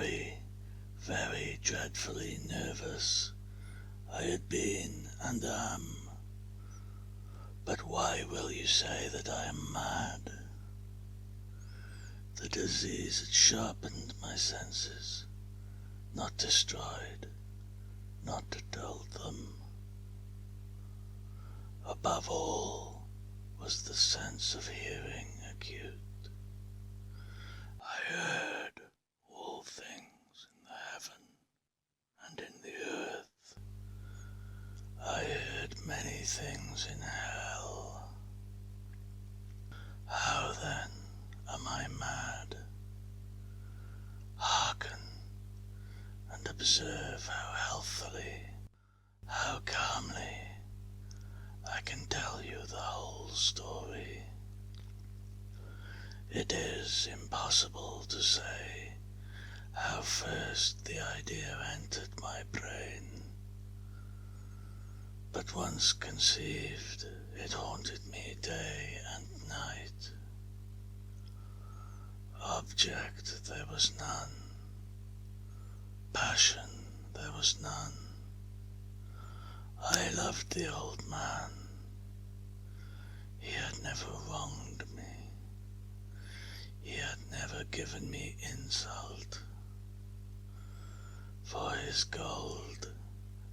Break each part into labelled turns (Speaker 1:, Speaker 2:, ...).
Speaker 1: very, very dreadfully nervous I had been and am. But why will you say that I am mad? The disease had sharpened my senses, not destroyed, not dulled them. Above all was the sense of hearing acute. I heard all things in the heaven and in the earth. I heard many things in hell. How then am I mad? Hearken and observe how healthily, how calmly I can tell you the whole story. It is impossible to say how first the idea entered my brain, but once conceived, it haunted me day and night. Object there was none, passion there was none. I loved the old man. He had never wronged me. He had never given me insult. For his gold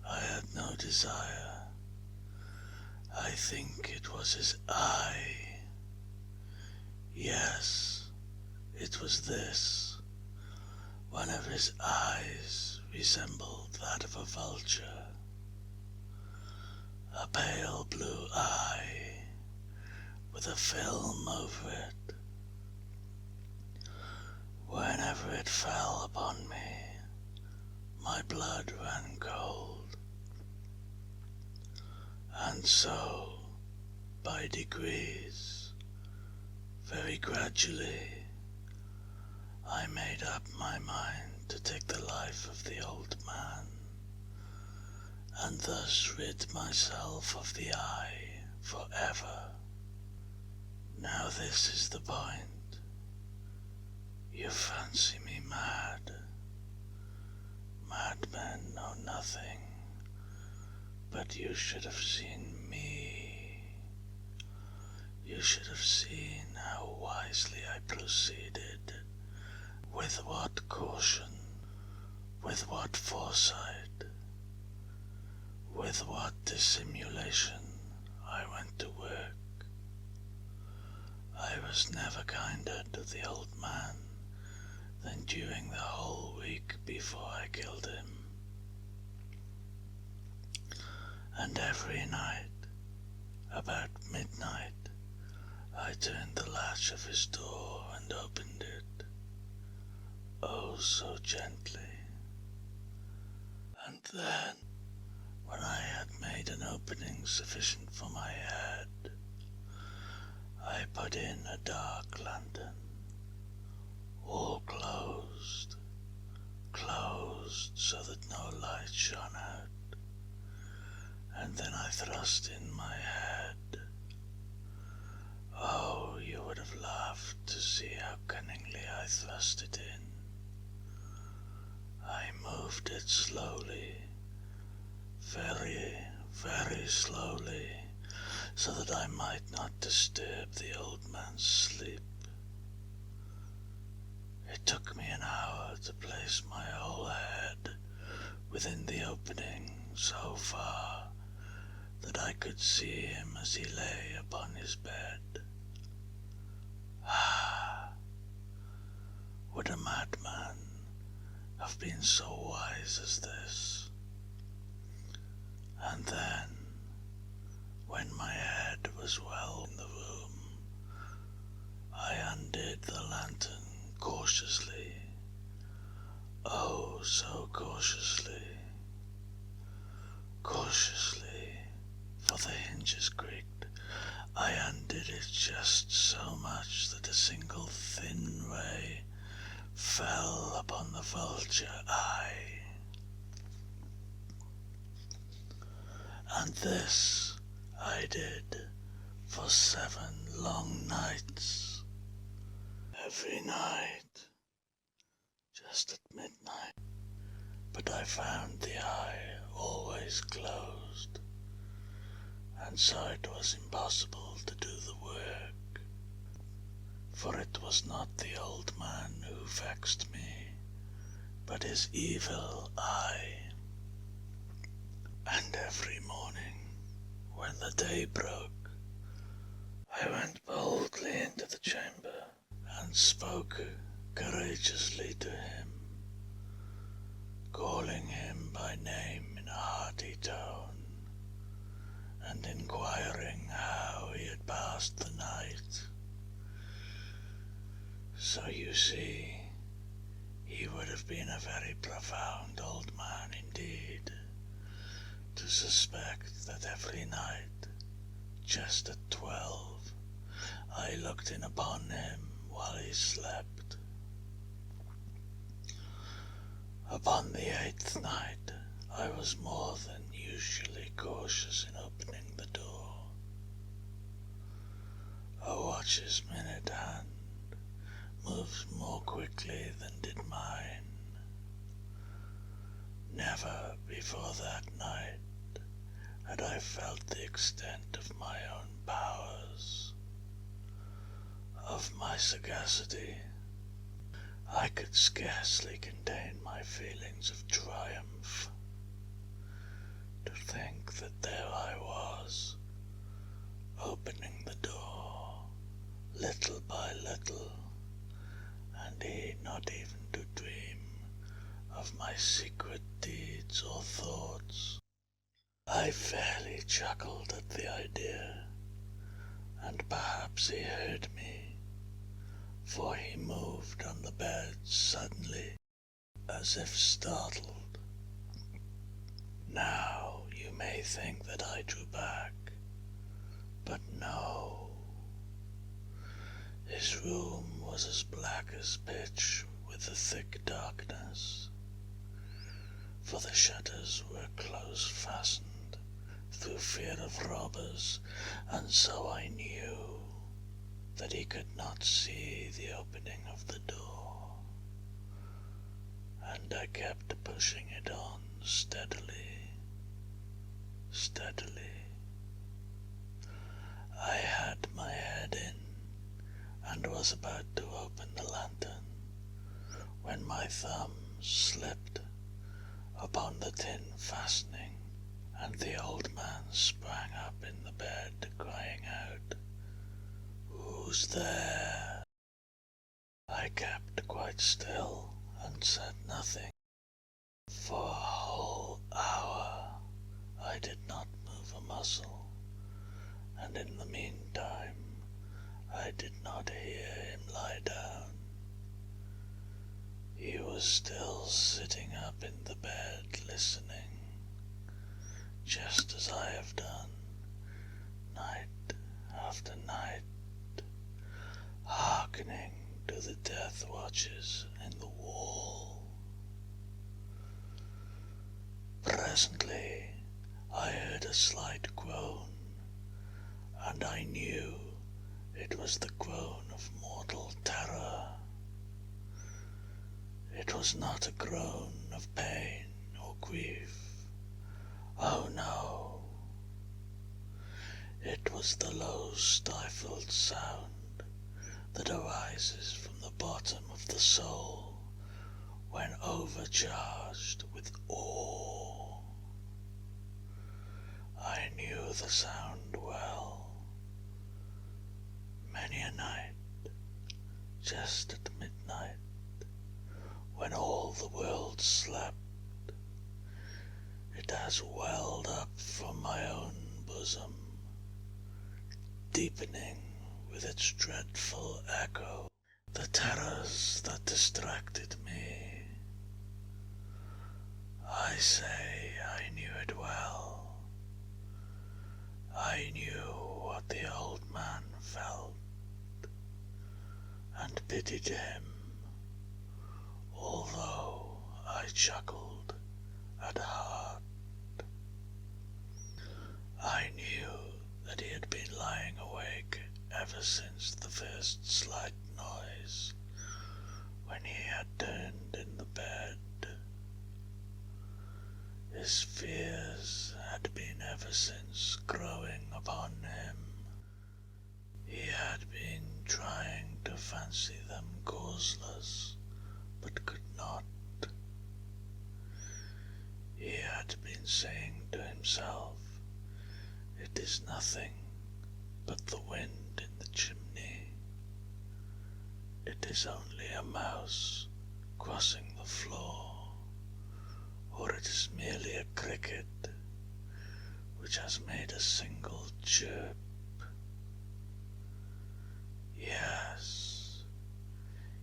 Speaker 1: I had no desire. I think it was his eye. Yes, it was this. One of his eyes resembled that of a vulture. A pale blue eye with a film over it. Whenever it fell upon me, my blood ran cold. And so, by degrees, very gradually, I made up my mind to take the life of the old man, and thus rid myself of the eye forever. Now this is the point. You fancy me mad. Madmen know nothing, but you should have seen me. You should have seen how wisely I proceeded, with what caution, with what foresight, with what dissimulation I went to work. I was never kinder to the old man than during the whole week before I killed him. And every night, about midnight, I turned the latch of his door and opened it, oh so gently. And then, when I had made an opening sufficient for my head, I put in a dark lantern, all closed so that no light shone out, and then I thrust in my head. Oh, you would have laughed to see how cunningly I thrust it in. I moved it slowly, very, very slowly, so that I might not disturb the old man's sleep. It took me an hour to place my whole head within the opening so far that I could see him as he lay upon his bed. Ah! Would a madman have been so wise as this? And then, when my head was well in the room, I undid the lantern cautiously, oh so cautiously, for the hinges creaked. I undid it just so much that a single thin ray fell upon the vulture-eye. And this I did for 7 long nights. Every night, just at midnight, but I found the eye always closed, and so it was impossible to do the work, for it was not the old man who vexed me, but his evil eye. And every morning, when the day broke, I went boldly into the chamber and spoke courageously to him, calling him by name in a hearty tone, and inquiring how he had passed the night. So you see, he would have been a very profound old man indeed, to suspect that every night, just at 12, I looked in upon him while he slept. Upon the 8th night, I was more than usually cautious in opening the door. A watch's minute hand moves more quickly than did mine. Never before that night had I felt the extent of my own powers, of my sagacity. I could scarcely contain my feelings of triumph. To think that there I was, opening the door, little by little, and he not even to dream of my secret deeds or thoughts. I fairly chuckled at the idea, and perhaps he heard me, for he moved on the bed suddenly, as if startled. Now you may think that I drew back, but no. His room was as black as pitch with a thick darkness, for the shutters were close fastened through fear of robbers, and so I knew that he could not see the opening of the door, and I kept pushing it on steadily. I had my head in and was about to open the lantern when my thumb slipped upon the tin fastening, and the old man sprang up in the bed, crying out, "Who's there?" I kept quite still and said nothing. For a whole hour I did not move a muscle, and in the meantime I did not hear him lie down. He was still sitting up in the bed listening, just as I have done, night after night, hearkening to the death watches in the wall. Presently I heard a slight groan, and I knew it was the groan of mortal terror. It was not a groan of pain or grief. Oh no! It was the low stifled sound that arises from the bottom of the soul when overcharged with awe. I knew the sound well. Many a night, just at midnight, when all the world slept, it has welled up from my own bosom, deepening with its dreadful echo the terrors that distracted me. I say I knew it well. I knew what the old man felt, and pitied him, although I chuckled at heart. I knew that he had been lying awake ever since the first slight noise when he had turned in the bed. His fears had been ever since growing upon him. He had been trying to fancy them causeless, but could not. He had been saying to himself, "It is nothing but the wind in the chimney. It is only a mouse crossing the floor, or it is merely a cricket which has made a single chirp." Yes,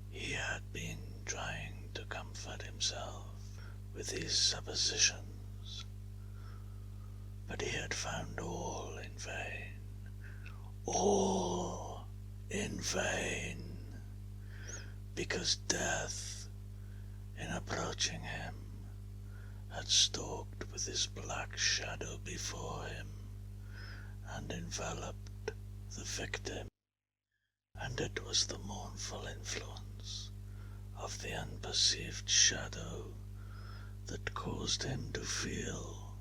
Speaker 1: he had been trying to comfort himself with these suppositions, but he had found all in vain. All in vain, because death, in approaching him, had stalked with his black shadow before him and enveloped the victim, and it was the mournful influence of the unperceived shadow that caused him to feel,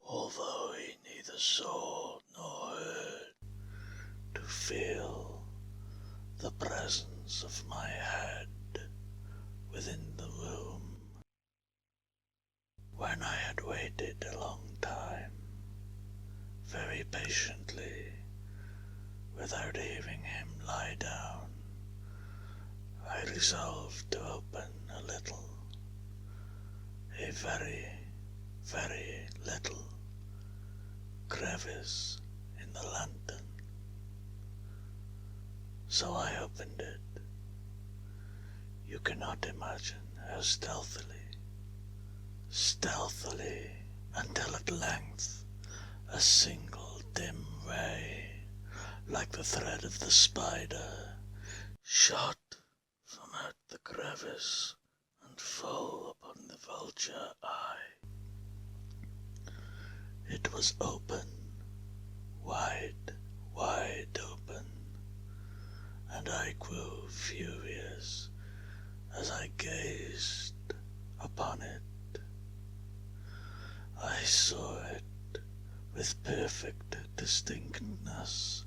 Speaker 1: although he neither saw nor heard, to feel the presence of my head within the room. When I had waited a long time, very patiently, without hearing him lie down, I resolved to open a little, a very, very little crevice in the lantern. So I opened it. You cannot imagine how stealthily, until at length a single dim ray, like the thread of the spider, shot from out the crevice and full upon the vulture-eye. It was open, wide, wide open, and I grew furious as I gazed upon it. I saw it with perfect distinctness,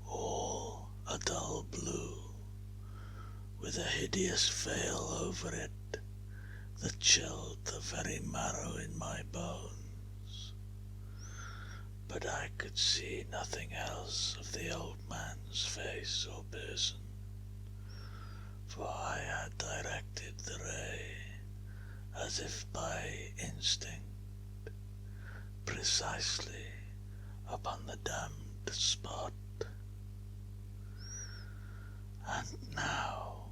Speaker 1: all a dull blue, with a hideous veil over it that chilled the very marrow in my bones. But I could see nothing else of the old man's face or person, for I had directed the ray, as if by instinct, precisely upon the damned spot. And now,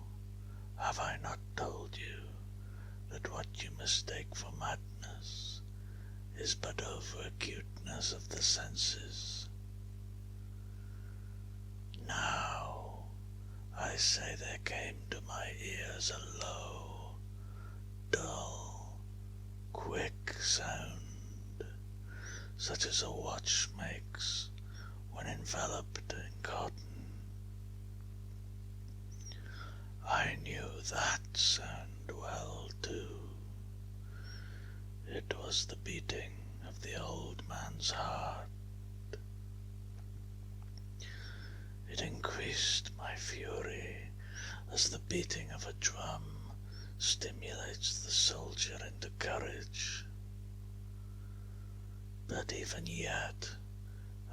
Speaker 1: have I not told you that what you mistake for madness is but over-acuteness of the senses? Now, I say there came to my ears a low, dull, quick sound, such as a watch makes when enveloped in cotton. I knew that sound well, too. It was the beating of the old man's heart. It increased my fury as the beating of a drum stimulates the soldier into courage. But even yet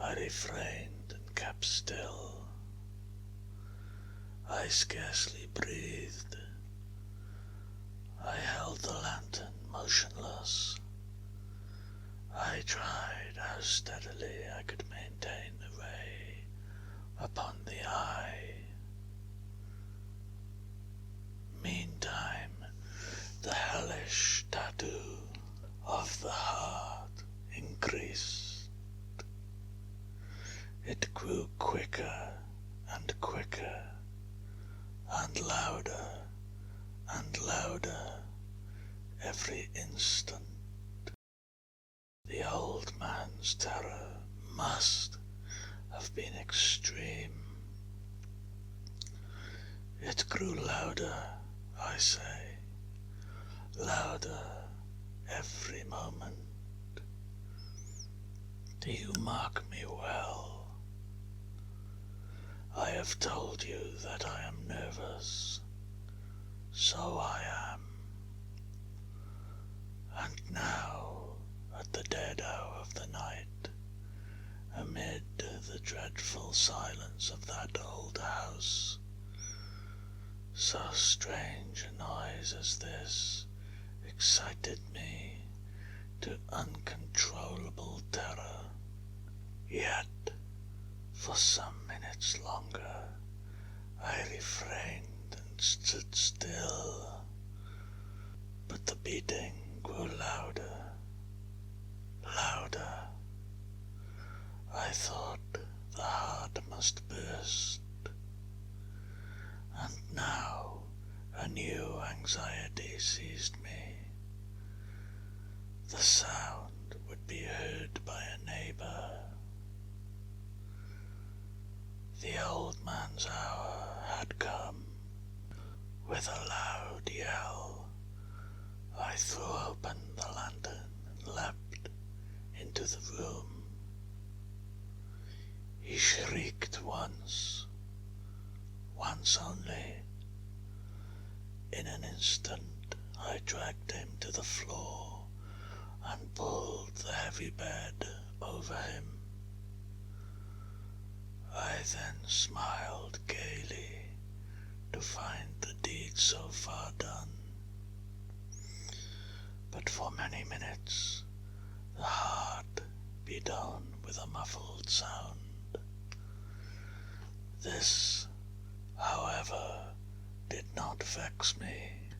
Speaker 1: I refrained and kept still. I scarcely breathed. I held the lantern motionless. I tried how steadily I could maintain the ray upon the eye. Meantime, the hellish tattoo of the heart increased. It grew quicker and quicker, and louder every instant. The old man's terror must have been extreme. It grew louder, I say, louder every moment. Do you mark me well? I have told you that I am nervous. So I am. And now, at the dead hour of the night, amid the dreadful silence of that old house, so strange a noise as this excited me to uncontrollable terror. Yet, for some minutes longer, I refrained and stood still, but the beating grew louder, louder. I thought the heart must burst, and now a new anxiety seized me. The sound would be heard by a neighbor. The old man's hour had come. With a loud yell, I threw open the lantern and leapt into the room. He shrieked once only. In an instant I dragged him to the floor and pulled the heavy bed over him. I then smiled gaily to find the deed so far done. But for many minutes the heart beat on with a muffled sound. This, however, did not vex me.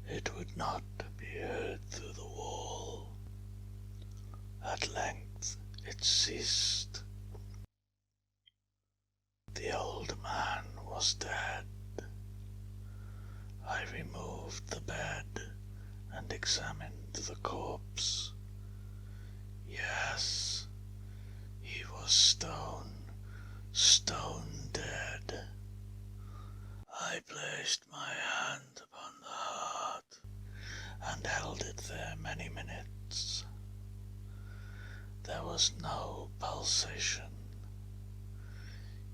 Speaker 1: It would not be heard through the wall. At length it ceased. The old man was dead. I removed the bed and examined the corpse. Yes, he was stone dead. I placed my hand upon the heart and held it there many minutes. There was no pulsation.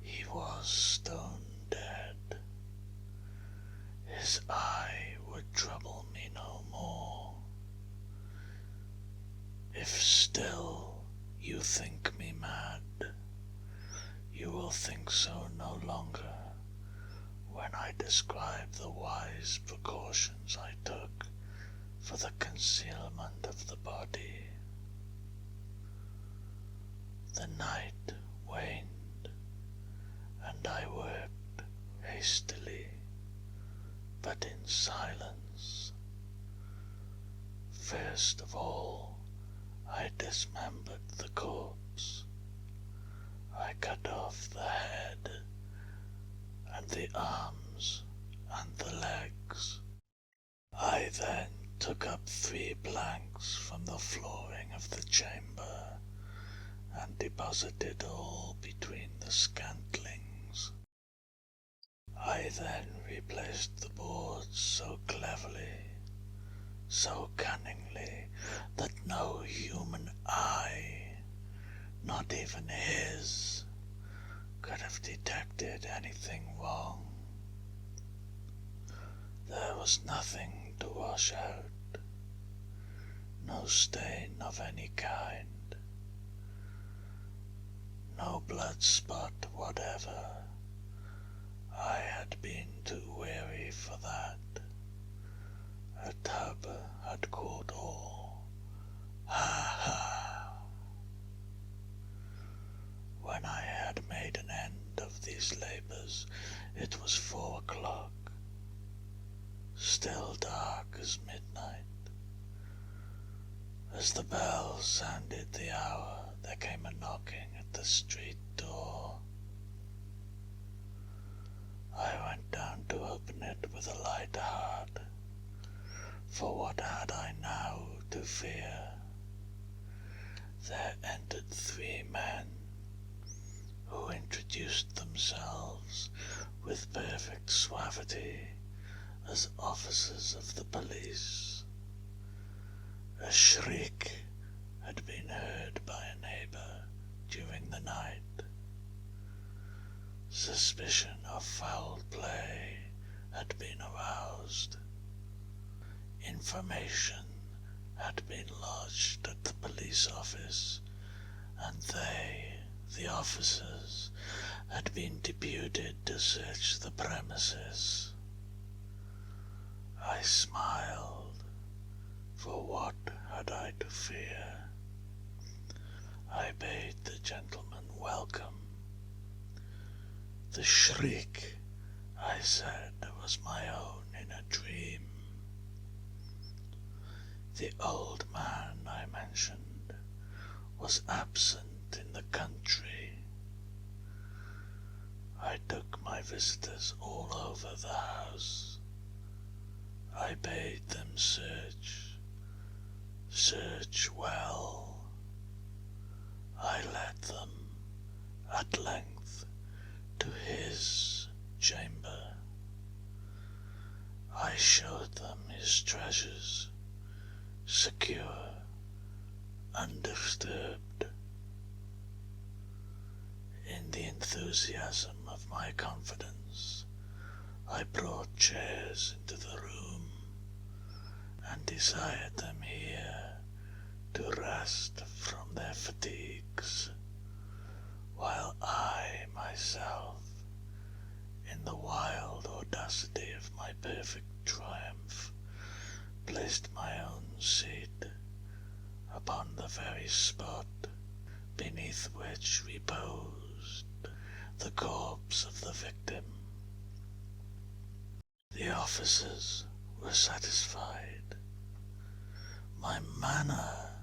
Speaker 1: He was stone dead. His eye would trouble me no more. If still you think me mad, you will think so no longer when I describe the wise precautions I took for the concealment of the body. The night waned, and I worked hastily, but in silence. First of all, I dismembered the corpse. I cut off the head and the arms and the legs. I then took up 3 planks from the flooring of the chamber and deposited all between the scantlings. I then replaced the boards so cleverly, so cunningly, that no human eye, not even his, could have detected anything wrong. There was nothing to wash out, no stain of any kind, no blood spot whatever. I had been too wary for that. A tub had caught all. Ha ha! When I had made an end of these labours, it was 4 o'clock, still dark as midnight. As the bell sounded the hour, there came a knocking at the street door. I went down to open it with a light heart, for what had I now to fear? There entered 3 men, who introduced themselves with perfect suavity as officers of the police. A shriek had been heard by a neighbor during the night. Suspicion of foul play had been aroused. Information had been lodged at the police office, and they, the officers, had been deputed to search the premises. I smiled, for what had I to fear? I bade the gentleman welcome. The shriek, I said, was my own in a dream. The old man I mentioned was absent in the country. I took my visitors all over the house. I bade them search well. I led them, at length, to his chamber. I showed them his treasures, secure, undisturbed. In the enthusiasm of my confidence, I brought chairs into the room and desired them here to rest from their fatigues, while I myself, in the wild audacity of my perfect triumph, placed my own seat upon the very spot beneath which reposed the corpse of the victim. The officers were satisfied. My manner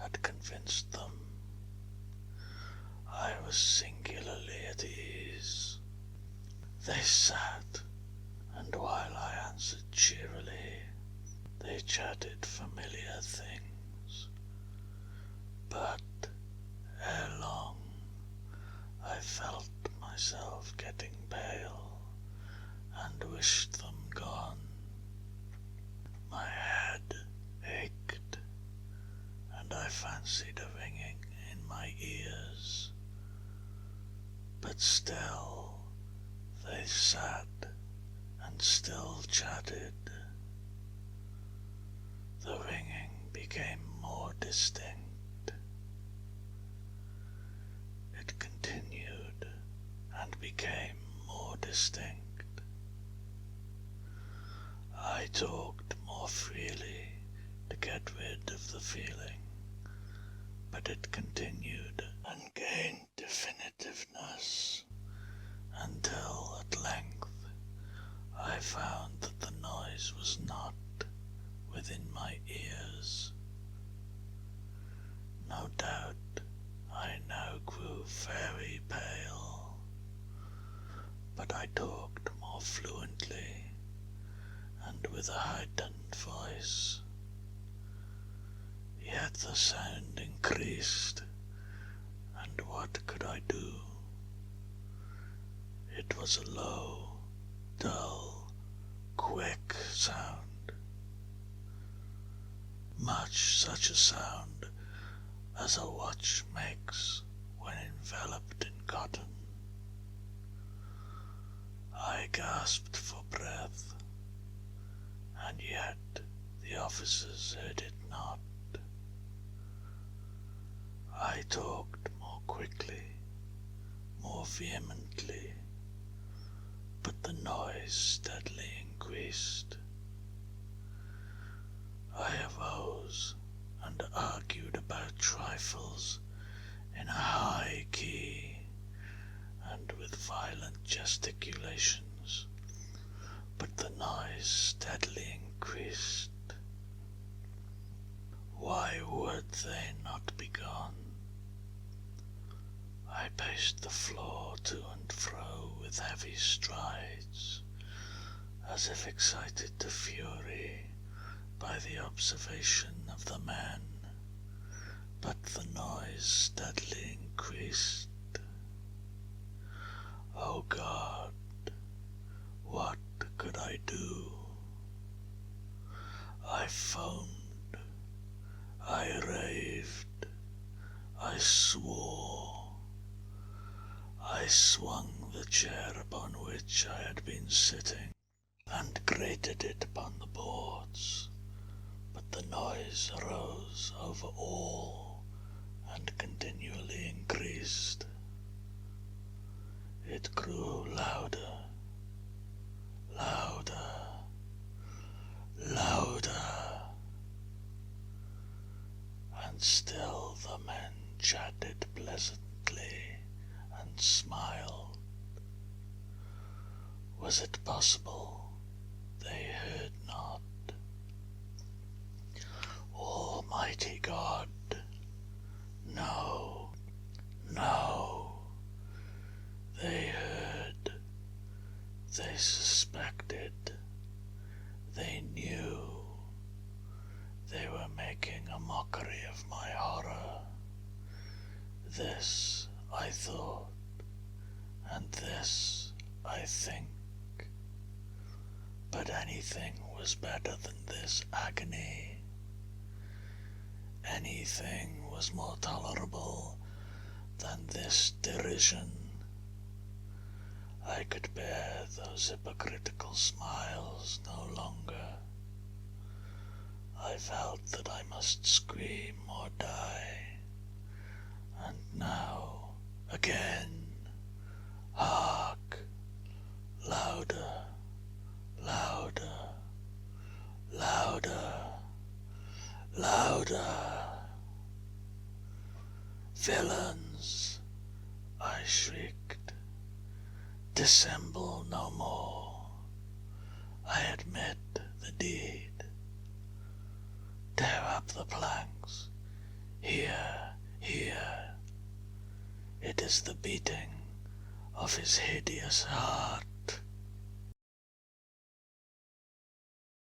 Speaker 1: had convinced them. I was singularly at ease. They sat, and while I answered cheerily, they chatted familiar things. But ere long, I felt myself getting pale and wished them gone. My head ached, and I fancied a ringing in my ears. But still they sat and still chatted. The ringing became more distinct. It continued and became more distinct. I talked more freely to get rid of the feeling, but it continued and gained definitiveness until at length I found that the noise was not within my ears. No doubt I now grew very pale, but I talked more fluently and with a heightened voice. Yet the sound increased, and what could I do? It was a low, dull, quick sound, much such a sound as a watch makes when enveloped in cotton. I gasped for breath, and yet the officers heard it not. I talked more quickly, more vehemently, but the noise steadily increased. I arose and argued about trifles in a high key and with violent gesticulations, but the noise steadily increased. Why would they not be gone? I paced the floor to and fro with heavy strides, as if excited to fury by the observation of the men, but the noise steadily increased. O God, what could I do? foamed, I raved, I swore. I swung the chair upon which I had been sitting, and grated it upon the boards, but the noise arose over all and continually increased. It grew louder, louder, louder, and still the men chatted pleasantly and smiled. Was it possible they heard not? Almighty God, no, no. They heard, they suspected, they knew. They were making a mockery of my horror. This I thought, and this I think. But anything was better than this agony. Anything was more tolerable than this derision. I could bear those hypocritical smiles no longer. I felt that I must scream or die. And now, again, hark, louder, louder, louder, louder. Villains, I shrieked, dissemble no more. I admit the deed. Tear up the planks. Here, here. It is the beating of his hideous heart.